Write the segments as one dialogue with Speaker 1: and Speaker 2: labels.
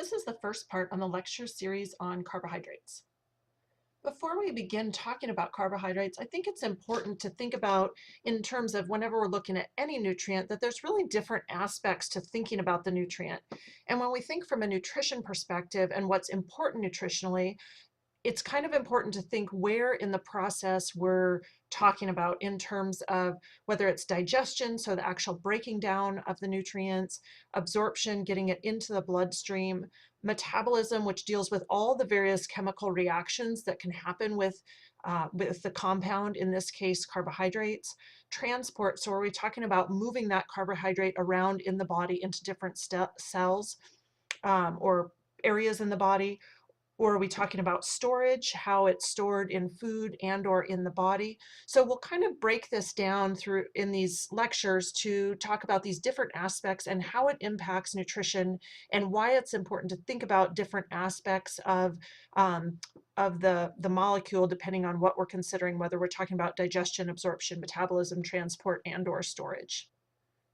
Speaker 1: This is the first part on the lecture series on carbohydrates. Before we begin talking about carbohydrates, I think it's important to think about, in terms of whenever we're looking at any nutrient, that there's really different aspects to thinking about the nutrient. And when we think from a nutrition perspective and what's important nutritionally, it's kind of important to think where in the process we're talking about in terms of whether it's digestion, so the actual breaking down of the nutrients, absorption, getting it into the bloodstream, metabolism, which deals with all the various chemical reactions that can happen with the compound, in this case carbohydrates, transport, so are we talking about moving that carbohydrate around in the body into different cells or areas in the body, or are we talking about storage, how it's stored in food and or in the body? So we'll kind of break this down through in these lectures to talk about these different aspects and how it impacts nutrition and why it's important to think about different aspects of the molecule depending on what we're considering, whether we're talking about digestion, absorption, metabolism, transport, and or storage.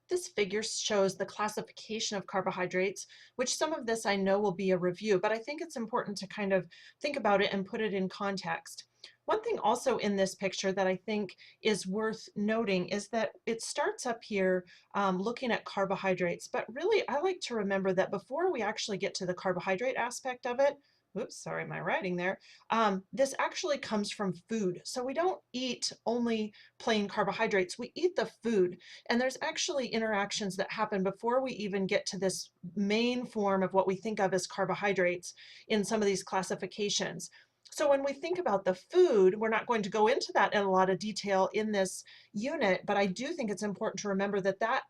Speaker 1: This figure shows the classification of carbohydrates, which some of this I know will be a review, but I think it's important to kind of think about it and put it in context. One thing also in this picture that I think is worth noting is that it starts up here looking at carbohydrates, but really I like to remember that before we actually get to the carbohydrate aspect of it, oops, sorry, my writing there, this actually comes from food. So we don't eat only plain carbohydrates, we eat the food. And there's actually interactions that happen before we even get to this main form of what we think of as carbohydrates in some of these classifications. So when we think about the food, we're not going to go into that in a lot of detail in this unit, but I do think it's important to remember that that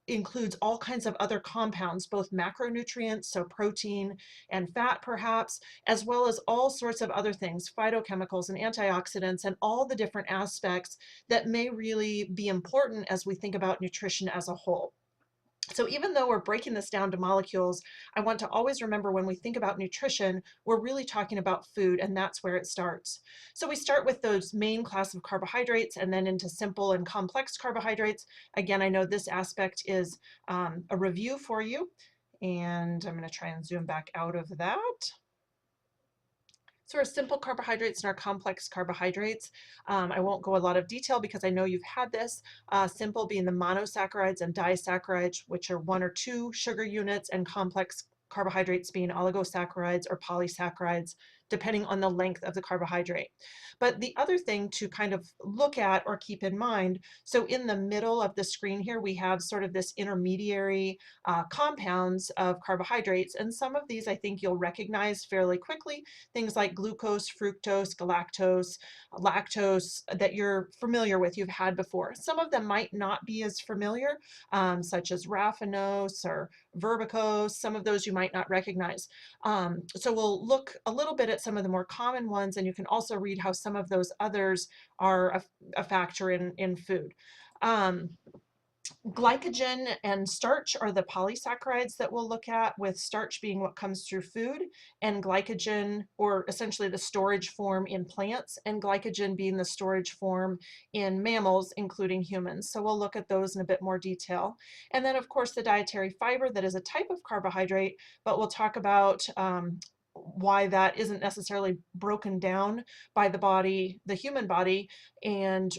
Speaker 1: includes all kinds of other compounds, both macronutrients, so protein and fat perhaps, as well as all sorts of other things, phytochemicals and antioxidants, and all the different aspects that may really be important as we think about nutrition as a whole. So even though we're breaking this down to molecules, I want to always remember when we think about nutrition, we're really talking about food, and that's where it starts. So we start with those main class of carbohydrates and then into simple and complex carbohydrates. Again, I know this aspect is a review for you, and I'm going to try and zoom back out of that. So our simple carbohydrates and our complex carbohydrates, I won't go a lot of detail because I know you've had this. Simple being the monosaccharides and disaccharides, which are 1 or 2 sugar units, and complex carbohydrates being oligosaccharides or polysaccharides, depending on the length of the carbohydrate. But the other thing to kind of look at or keep in mind, so in the middle of the screen here, we have sort of this intermediary compounds of carbohydrates, and some of these I think you'll recognize fairly quickly, things like glucose, fructose, galactose, lactose that you're familiar with, you've had before. Some of them might not be as familiar, such as raffinose or verbicose. Some of those you might not recognize. So we'll look a little bit at some of the more common ones, and you can also read how some of those others are a factor in food. Glycogen and starch are the polysaccharides that we'll look at, with starch being what comes through food, and glycogen, or essentially the storage form in plants, and glycogen being the storage form in mammals, including humans. So we'll look at those in a bit more detail. And then, of course, the dietary fiber, that is a type of carbohydrate, but we'll talk about why that isn't necessarily broken down by the body, the human body, and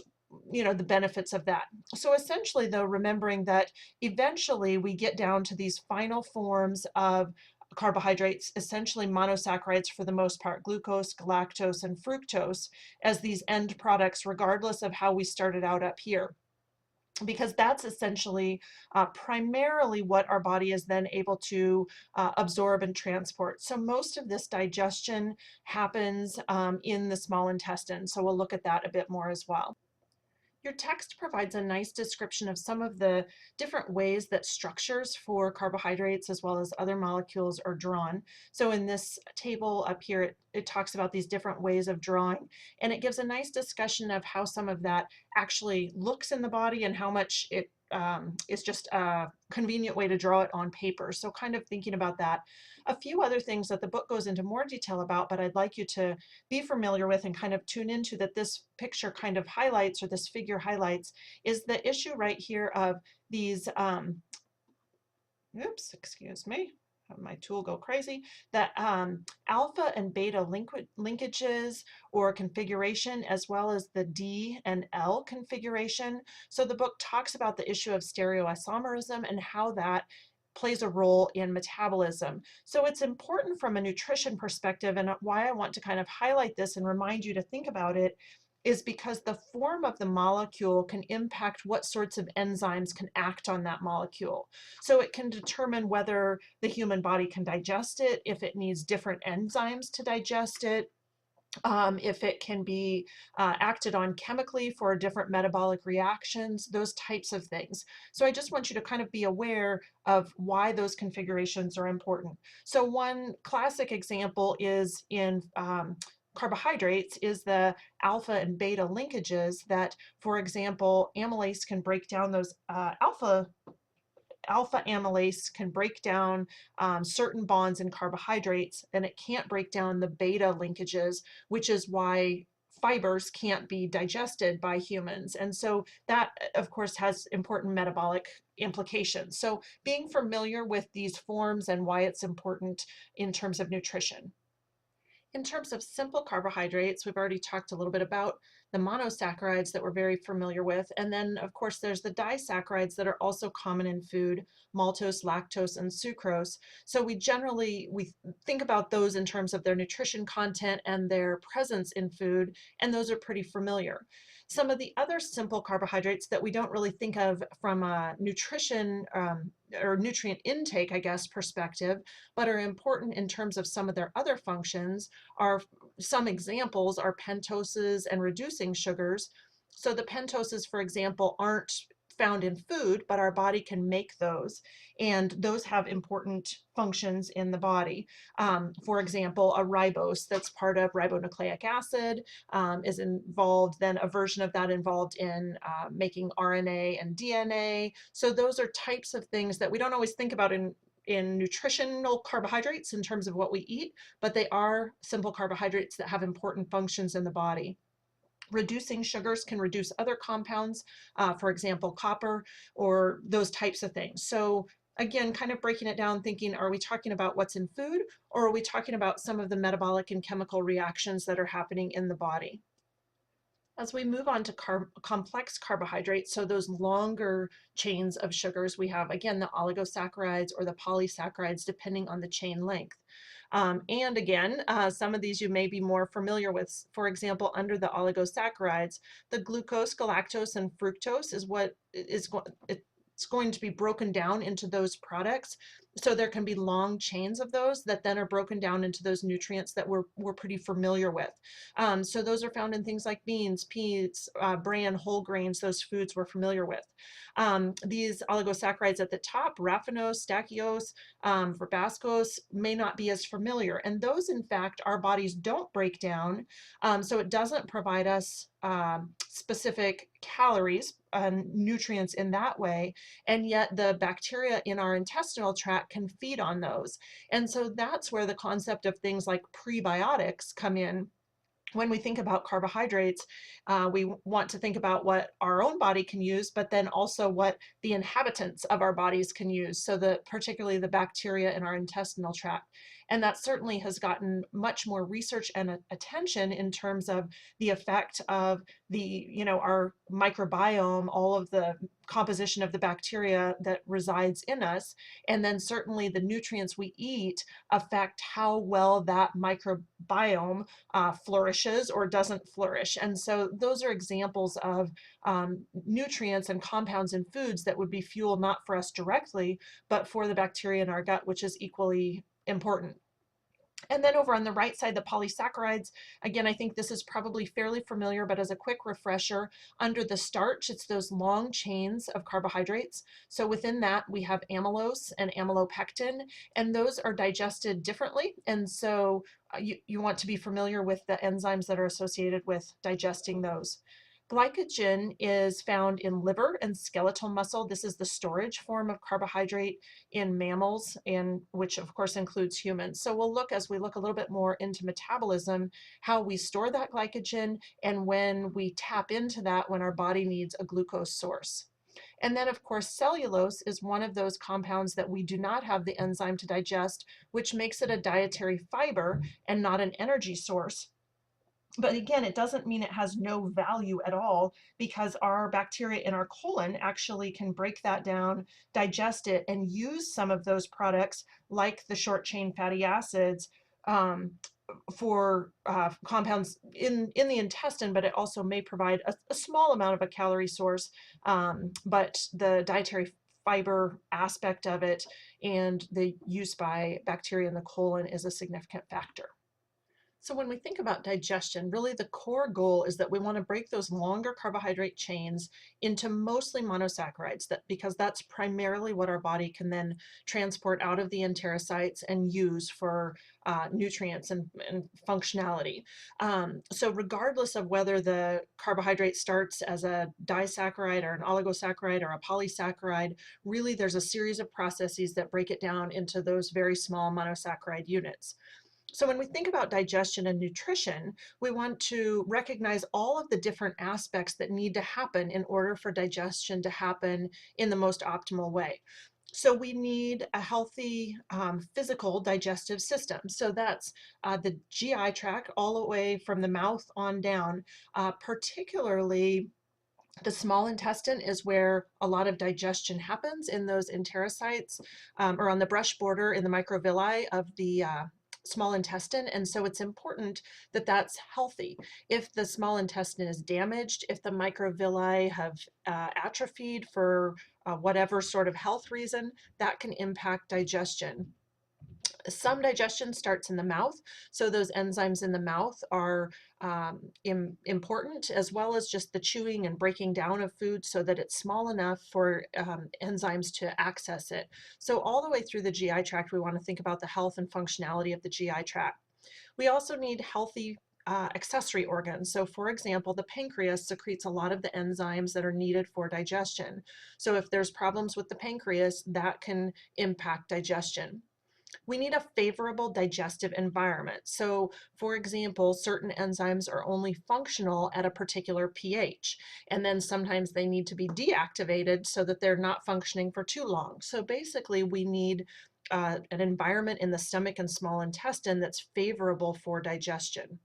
Speaker 1: the benefits of that. So essentially, though, remembering that eventually we get down to these final forms of carbohydrates, essentially monosaccharides for the most part, glucose, galactose, and fructose, as these end products, regardless of how we started out up here, because that's essentially primarily what our body is then able to absorb and transport. So most of this digestion happens in the small intestine. So we'll look at that a bit more as well. Your text provides a nice description of some of the different ways that structures for carbohydrates as well as other molecules are drawn. So in this table up here, it talks about these different ways of drawing, and it gives a nice discussion of how some of that actually looks in the body and how much it is just a convenient way to draw it on paper. So kind of thinking about that. A few other things that the book goes into more detail about, but I'd like you to be familiar with and kind of tune into, that this picture kind of highlights, or this figure highlights, is the issue right here of these, oops, excuse me. have my tool go crazy, that alpha and beta linkages or configuration, as well as the D and L configuration. So the book talks about the issue of stereoisomerism and how that plays a role in metabolism. So it's important from a nutrition perspective, and why I want to kind of highlight this and remind you to think about it is because the form of the molecule can impact what sorts of enzymes can act on that molecule. So it can determine whether the human body can digest it, if it needs different enzymes to digest it, if it can be acted on chemically for different metabolic reactions, those types of things. So I just want you to kind of be aware of why those configurations are important. So one classic example is in carbohydrates is the alpha and beta linkages that, for example, amylase can break down those alpha amylase can break down certain bonds in carbohydrates, and it can't break down the beta linkages, which is why fibers can't be digested by humans. And so that, of course, has important metabolic implications. So being familiar with these forms and why it's important in terms of nutrition. In terms of simple carbohydrates, we've already talked a little bit about the monosaccharides that we're very familiar with. And then, of course, there's the disaccharides that are also common in food, maltose, lactose, and sucrose. So we think about those in terms of their nutrition content and their presence in food, and those are pretty familiar. Some of the other simple carbohydrates that we don't really think of from a nutrition or nutrient intake, I guess, perspective, but are important in terms of some of their other functions are some examples are pentoses and reducing sugars. So the pentoses, for example, aren't found in food, but our body can make those, and those have important functions in the body. For example, a ribose that's part of ribonucleic acid is involved, then a version of that involved in making RNA and DNA. So those are types of things that we don't always think about in nutritional carbohydrates in terms of what we eat, but they are simple carbohydrates that have important functions in the body. Reducing sugars can reduce other compounds, for example, copper or those types of things. So again, kind of breaking it down, thinking, are we talking about what's in food, or are we talking about some of the metabolic and chemical reactions that are happening in the body? As we move on to complex carbohydrates, so those longer chains of sugars, we have, again, the oligosaccharides or the polysaccharides, depending on the chain length. And again, some of these you may be more familiar with. For example, under the oligosaccharides, the glucose, galactose, and fructose is what it's going to be broken down into those products. So there can be long chains of those that then are broken down into those nutrients that we're pretty familiar with. So those are found in things like beans, peas, bran, whole grains, those foods we're familiar with. These oligosaccharides at the top, raffinose, stachyose, verbascose, may not be as familiar. And those, in fact, our bodies don't break down. So it doesn't provide us specific calories and nutrients in that way. And yet the bacteria in our intestinal tract can feed on those. And so that's where the concept of things like prebiotics come in. When we think about carbohydrates, we want to think about what our own body can use, but then also what the inhabitants of our bodies can use. So particularly the bacteria in our intestinal tract. And that certainly has gotten much more research and attention in terms of the effect of our microbiome, all of the composition of the bacteria that resides in us. And then certainly the nutrients we eat affect how well that microbiome flourishes or doesn't flourish. And so those are examples of nutrients and compounds in foods that would be fuel not for us directly, but for the bacteria in our gut, which is equally important. And then over on the right side, the polysaccharides, again, I think this is probably fairly familiar, but as a quick refresher, under the starch, it's those long chains of carbohydrates. So within that, we have amylose and amylopectin, and those are digested differently. And so you want to be familiar with the enzymes that are associated with digesting those. Glycogen is found in liver and skeletal muscle. This is the storage form of carbohydrate in mammals, and which of course includes humans. So as we look a little bit more into metabolism, how we store that glycogen and when we tap into that when our body needs a glucose source. And then, of course, cellulose is one of those compounds that we do not have the enzyme to digest, which makes it a dietary fiber and not an energy source. But again, it doesn't mean it has no value at all, because our bacteria in our colon actually can break that down, digest it, and use some of those products, like the short chain fatty acids, um, for compounds in the intestine, but it also may provide a small amount of a calorie source. But the dietary fiber aspect of it and the use by bacteria in the colon is a significant factor. So when we think about digestion, really the core goal is that we want to break those longer carbohydrate chains into mostly monosaccharides, because that's primarily what our body can then transport out of the enterocytes and use for nutrients and functionality. So regardless of whether the carbohydrate starts as a disaccharide or an oligosaccharide or a polysaccharide, really there's a series of processes that break it down into those very small monosaccharide units. So when we think about digestion and nutrition, we want to recognize all of the different aspects that need to happen in order for digestion to happen in the most optimal way. So we need a healthy physical digestive system. So that's the GI tract all the way from the mouth on down. Particularly the small intestine is where a lot of digestion happens, in those enterocytes, or on the brush border in the microvilli of the small intestine. And so it's important that that's healthy. If the small intestine is damaged, if the microvilli have atrophied for whatever sort of health reason, that can impact digestion. Some digestion starts in the mouth, so those enzymes in the mouth are important, as well as just the chewing and breaking down of food so that it's small enough for enzymes to access it. So all the way through the GI tract, we want to think about the health and functionality of the GI tract. We also need healthy accessory organs. So for example, the pancreas secretes a lot of the enzymes that are needed for digestion. So if there's problems with the pancreas, that can impact digestion. We need a favorable digestive environment. So, for example, certain enzymes are only functional at a particular pH, and then sometimes they need to be deactivated so that they're not functioning for too long. So basically, we need an environment in the stomach and small intestine that's favorable for digestion.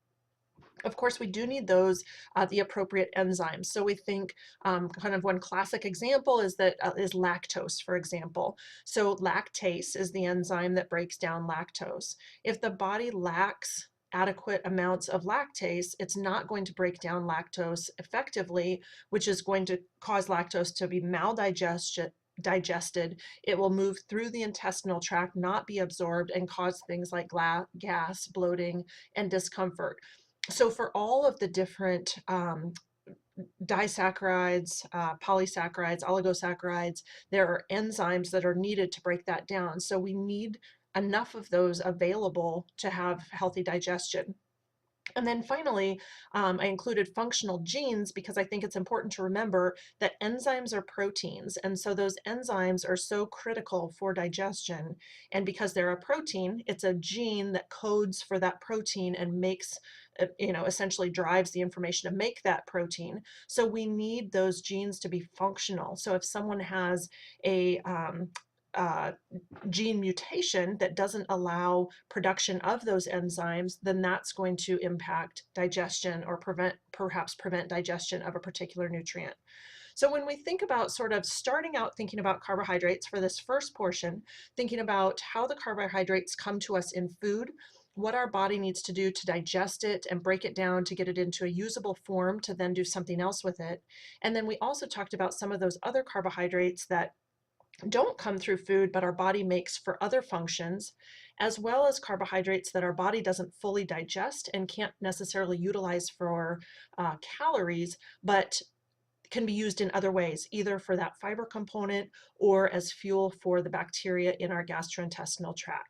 Speaker 1: Of course, we do need those, the appropriate enzymes. So we think kind of one classic example is that is lactose, for example. So lactase is the enzyme that breaks down lactose. If the body lacks adequate amounts of lactase, it's not going to break down lactose effectively, which is going to cause lactose to be digested. It will move through the intestinal tract, not be absorbed, and cause things like gas, bloating, and discomfort. So for all of the different disaccharides, polysaccharides, oligosaccharides, there are enzymes that are needed to break that down. So we need enough of those available to have healthy digestion. And then finally, I included functional genes because I think it's important to remember that enzymes are proteins. And so those enzymes are so critical for digestion. And because they're a protein, it's a gene that codes for that protein and makes, essentially drives the information to make that protein. So we need those genes to be functional. So if someone has a uh, gene mutation that doesn't allow production of those enzymes, then that's going to impact digestion or perhaps prevent digestion of a particular nutrient. So when we think about sort of starting out thinking about carbohydrates for this first portion, thinking about how the carbohydrates come to us in food, what our body needs to do to digest it and break it down to get it into a usable form to then do something else with it. And then we also talked about some of those other carbohydrates that don't come through food, but our body makes for other functions, as well as carbohydrates that our body doesn't fully digest and can't necessarily utilize for calories, but can be used in other ways, either for that fiber component or as fuel for the bacteria in our gastrointestinal tract.